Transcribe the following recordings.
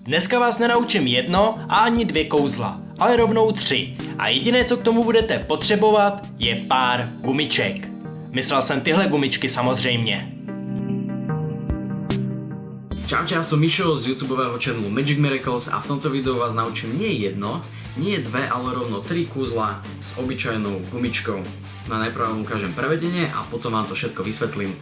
Dneska vás nenaučím jedno a ani dvě kouzla, ale rovnou 3. A jediné, co k tomu budete potřebovat, je pár gumiček. Myslel jsem tyhle gumičky samozřejmě. Čaute, ja som Mišo z YouTubeového channelu Magic Miracles a v tomto videu vás naučím nie jedno, nie dve, ale rovno 3 kúzla s obyčajnou gumičkou. No a najprv vám ukážem prevedenie a potom vám to všetko vysvetlím.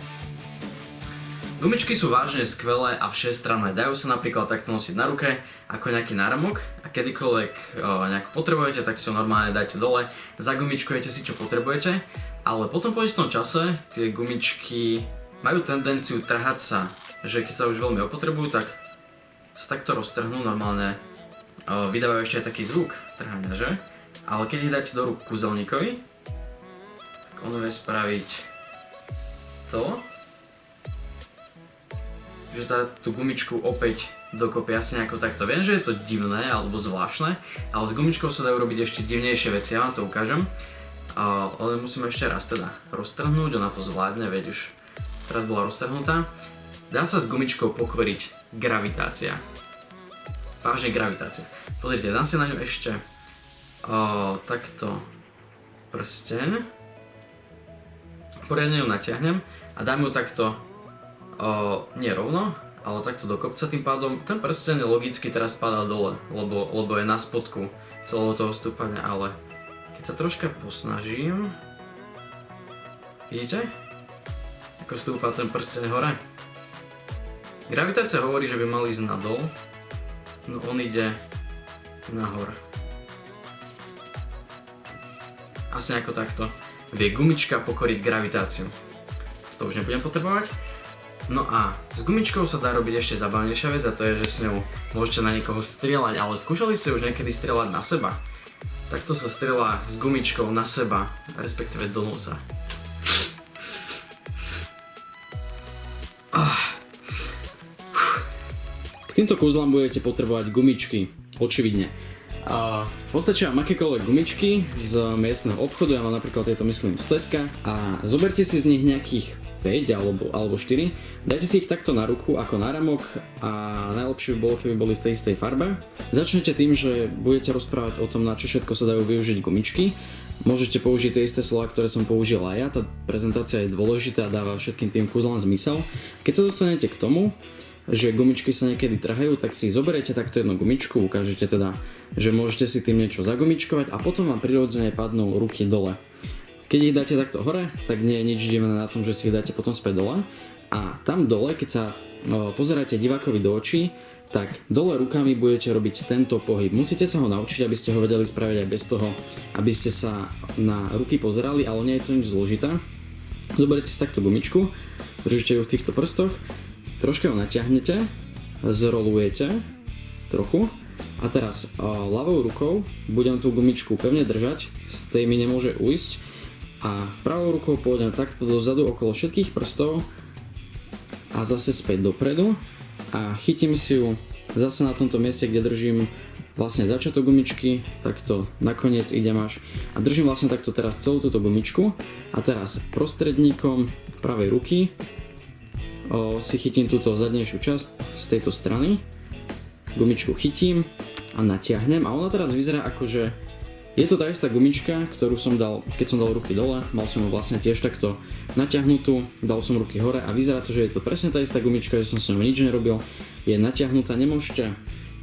Gumičky sú vážne skvelé a všestranné. Dajú sa napríklad takto nosiť na ruke ako nejaký náramok a kedykoľvek nejako potrebujete, tak si ho normálne dajte dole, zagumičkujete si čo potrebujete, ale potom po istom čase tie gumičky majú tendenciu trhať sa, že keď sa už veľmi opotrebujú, tak sa takto roztrhnú, normálne vydávajú ešte aj taký zvuk trhania, že? Ale keď ich dáte do rúk kúzelníkovi, tak on vie spraviť to, že dá tú gumičku opäť dokopy asi nejako takto. Viem, že je to divné alebo zvláštne, ale s gumičkou sa dajú robiť ešte divnejšie veci, ja vám to ukážem. Ale musím ešte raz teda roztrhnúť, ona to zvládne, veď už teraz bola roztrhnutá. Dá sa s gumičkou pokoriť gravitácia. Vážne gravitácia. Pozrite, dám si na ňu ešte takto prsteň. Poriadne ju natiahnem a dám ju takto nie rovno, ale takto do kopca, tým pádom ten prsteň logicky teraz padá dole, lebo je na spodku celého toho stúpania, ale keď sa troška posnažím, vidíte? Ako stúpa ten prsteň hore. Gravitácia hovorí, že by mal ísť nadol, no on ide nahor. Asi ako takto vie gumička pokoriť gravitáciu. To už nebudem potrebovať. No a s gumičkou sa dá robiť ešte zabavnejšia vec a to je, že s ňou môžete na niekoho strieľať, ale skúšali ste už niekedy strieľať na seba? Takto sa strieľa s gumičkou na seba, respektíve do nosa. K týmto kúzlám budete potrebovať gumičky, očividne. Postačia vám akékoľvek gumičky z miestneho obchodu, ja mám napríklad tieto myslím z Teska a zoberte si z nich nejakých 5 alebo 4, dajte si ich takto na ruku ako náramok a najlepšie by bolo, keby boli v tej istej farbe. Začnete tým, že budete rozprávať o tom, na čo všetko sa dajú využiť gumičky. Môžete použiť tie isté slová, ktoré som použil aj ja, tá prezentácia je dôležitá a dáva všetkým tým kúzlám zmysel. Keď sa dostanete k tomu, že gumičky sa niekedy trhajú, tak si zoberiete takto jednu gumičku, ukážete teda, že môžete si tým niečo zagumičkovať a potom vám prirodzene padnú ruky dole. Keď ich dáte takto hore, tak nie je nič divné na tom, že si ich dáte potom späť dole. A tam dole, keď sa pozeráte divákovi do očí, tak dole rukami budete robiť tento pohyb. Musíte sa ho naučiť, aby ste ho vedeli spraviť aj bez toho, aby ste sa na ruky pozerali, ale nie je to nič zložité. Zoberiete si takto gumičku, držíte ju v týchto prstoch, troška ho natiahnete, zrolujete trochu a teraz ľavou rukou budem tú gumičku pevne držať, z tej mi nemôže ujsť a pravou rukou pôjdem takto dozadu okolo všetkých prstov a zase späť dopredu a chytím si ju zase na tomto mieste, kde držím vlastne začiatok gumičky, takto nakoniec idem až a držím vlastne takto teraz celú túto gumičku a teraz prostredníkom pravej ruky si chytím túto zadnejšiu časť z tejto strany, gumičku chytím a natiahnem a ona teraz vyzerá ako, že je to tá istá gumička, ktorú som dal, keď som dal ruky dole, mal som ju vlastne tiež takto natiahnutú, dal som ruky hore a vyzerá to, že je to presne tá istá gumička, že som s ňou nič nerobil, je natiahnutá, nemôžete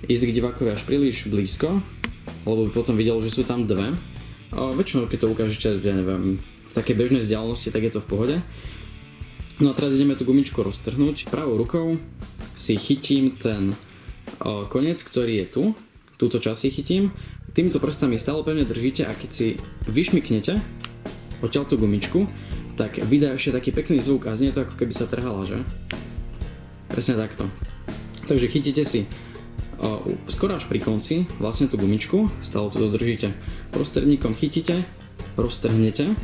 ísť k divákovi až príliš blízko, lebo by potom videl, že sú tam dve. Väčšinou keď to ukážete, ja neviem, v takej bežnej vzdialenosti, tak je to v pohode. No a teraz ideme tú gumičku roztrhnúť. Pravou rukou si chytím ten koniec, ktorý je tu. Túto časť si chytím. Týmito prstami stále pevne držíte a keď si vyšmyknete odtiaľ tú gumičku, tak vydá ešte taký pekný zvuk a znie to ako keby sa trhala, že? Presne takto. Takže chytíte si skoro až pri konci vlastne tú gumičku, stále to dodržíte. Prostredníkom chytíte, roztrhnete.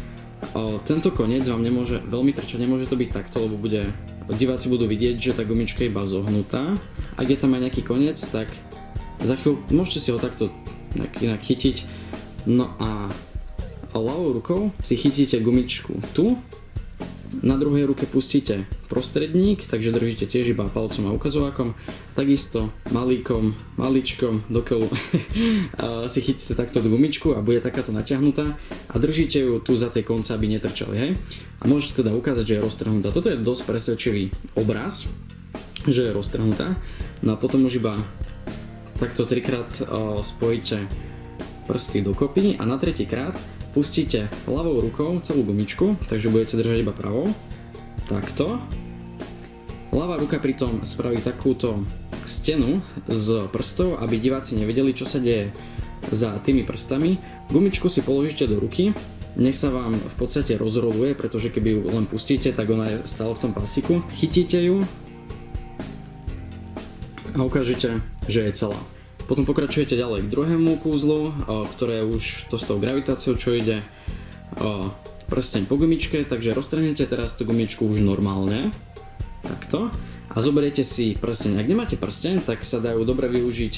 Tento koniec vám nemôže veľmi trčať, nemôže to byť takto, lebo diváci budú vidieť, že tá gumička je iba zohnutá. Ak je tam aj nejaký koniec, tak za chvíľu môžete si ho takto inak chytiť. No a ľavou rukou si chytíte gumičku tu Na druhej ruke pustíte prostredník, takže držíte tiež iba palcom a ukazovákom. Takisto maličkom do keľu si chytíte takto gumičku a bude takáto natiahnutá a držíte ju tu za tie konce, aby netrčali, hej? A môžete teda ukázať, že je roztrhnutá. Toto je dosť presvedčivý obraz, že je roztrhnutá. No a potom už iba takto 3-krát spojíte prsty dokopy a na 3-krát pustíte ľavou rukou celú gumičku, takže budete držať iba pravou. Takto. Ľavá ruka pritom spraví takúto stenu z prstov, aby diváci nevedeli, čo sa deje za tými prstami. Gumičku si položíte do ruky, nech sa vám v podstate rozroluje, pretože keby ju len pustíte, tak ona je stále v tom pásiku. Chytíte ju a ukážete, že je celá. Potom pokračujete ďalej k druhému kúzlu, ktoré je už to s tou gravitáciou, čo ide prsteň po gumičke, takže roztrhnete teraz tú gumičku už normálne, takto, a zoberiete si prsteň. Ak nemáte prsteň, tak sa dajú dobre využiť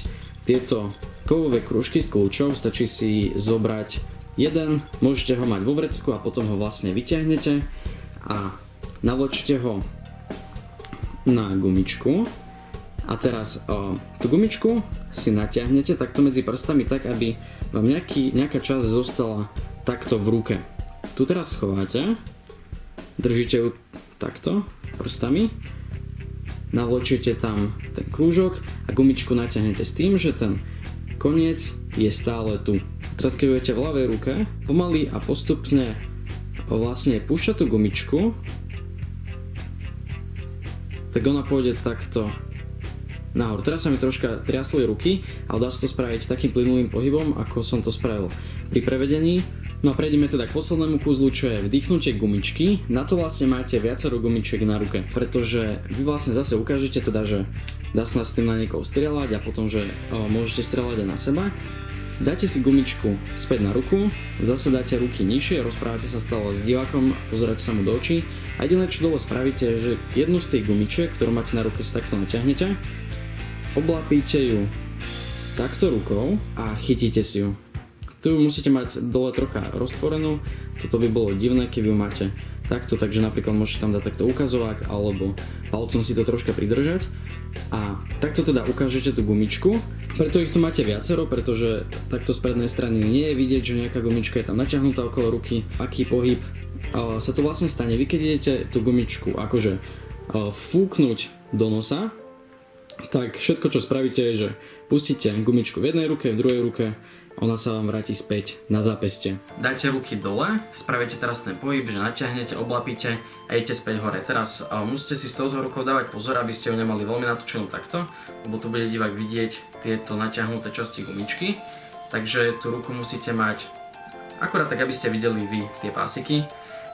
tieto kovové krúžky s kľúčov, stačí si zobrať jeden, môžete ho mať vo vrecku a potom ho vlastne vyťahnete a navlečte ho na gumičku. A teraz tú gumičku si natiahnete takto medzi prstami tak, aby vám nejaká časť zostala takto v ruke. Tu teraz schováte, držíte ju takto prstami, navlečíte tam ten krúžok a gumičku natiahnete s tým, že ten koniec je stále tu. Teraz keď budete v ľavej ruke, pomaly a postupne vlastne púšťať tú gumičku, tak ona pôjde takto nahor. Teraz sa mi troška triasli ruky, ale dá sa to spraviť takým plynulým pohybom, ako som to spravil pri prevedení. No a prejdeme teda k poslednému kúzlu, čo je vdýchnutie gumičky. Na to vlastne máte viacero gumičiek na ruke, pretože vy vlastne zase ukážete teda, že dá sa s tým na niekoho strieľať a potom, že môžete strieľať aj na seba. Dáte si gumičku späť na ruku, zase dáte ruky nižšie, rozprávate sa stále s divákom, pozeráte sa mu do očí a jediné, čo dole spravíte, je, že jednu z tých gumičiek, ktorú máte na ruke, si takto natiahnete, oblapíte ju takto rukou a chytíte si ju. Tu musíte mať dole trocha roztvorenú, toto by bolo divné, keby ju máte takto, takže napríklad môžete tam dať takto ukazovák alebo palcom si to troška pridržať a takto teda ukážete tú gumičku. Preto ich tu máte viacero, pretože takto z prednej strany nie je vidieť, že nejaká gumička je tam natiahnutá okolo ruky, aký pohyb sa to vlastne stane. Vy keď idete tú gumičku akože fúknuť do nosa, tak všetko, čo spravíte, je, že pustíte gumičku v jednej ruke, v druhej ruke, ona sa vám vráti späť na zápestie. Dajte ruky dole, spravíte teraz ten pohyb, že natiahnete, oblapíte a idete späť hore. Teraz musíte si s touto rukou dávať pozor, aby ste ju nemali veľmi natočenú takto, lebo tu bude divák vidieť tieto natiahnuté časti gumičky. Takže tú ruku musíte mať akurát tak, aby ste videli vy tie pásiky.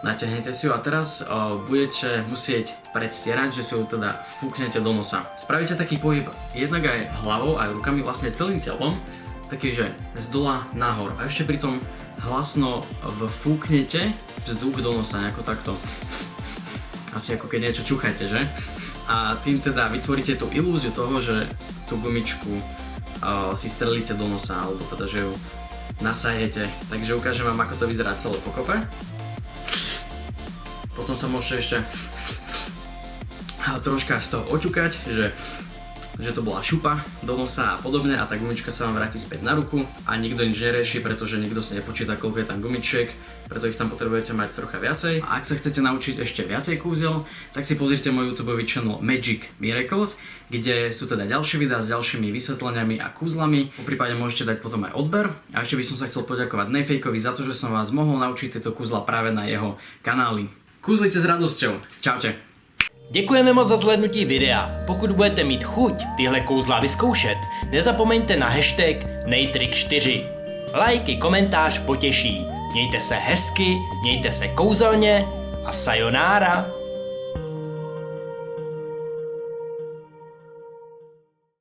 Natiahnete si ju a teraz budete musieť predstierať, že si ju teda fúknete do nosa. Spravíte taký pohyb jednak aj hlavou, aj rukami, vlastne celým telom, taký, že z dola nahor a ešte pritom hlasno vfúknete vzduch do nosa, nejako takto. Asi ako keď niečo čucháte, že? A tým teda vytvoríte tú ilúziu toho, že tú gumičku si strelíte do nosa, alebo teda, že ju nasajete. Takže ukážem vám, ako to vyzerá celé pokope. Potom sa môžete ešte troška z toho oťukať, že to bola šupa do nosa a podobne a tá gumička sa vám vráti späť na ruku a nikto nič nerieši, pretože nikto si nepočíta, koľko je tam gumičiek, preto ich tam potrebujete mať trocha viacej. A ak sa chcete naučiť ešte viacej kúzel, tak si pozrite môj YouTube channel Magic Miracles, kde sú teda ďalšie videá s ďalšími vysvetleniami a kúzlami. Poprípade môžete dať potom aj odber. A ešte by som sa chcel poďakovať Nefejkovi za to, že som vás mohol naučiť tieto kúzla práve na jeho kanály. Kúzlite s radosťou. Čaute. Děkujeme moc za zhlédnutí videa. Pokud budete mít chuť tyhle kouzla vyzkoušet, nezapomeňte na hashtag Nejtrik4. Like i komentář potěší. Mějte se hezky, mějte se kouzelně a sayonara.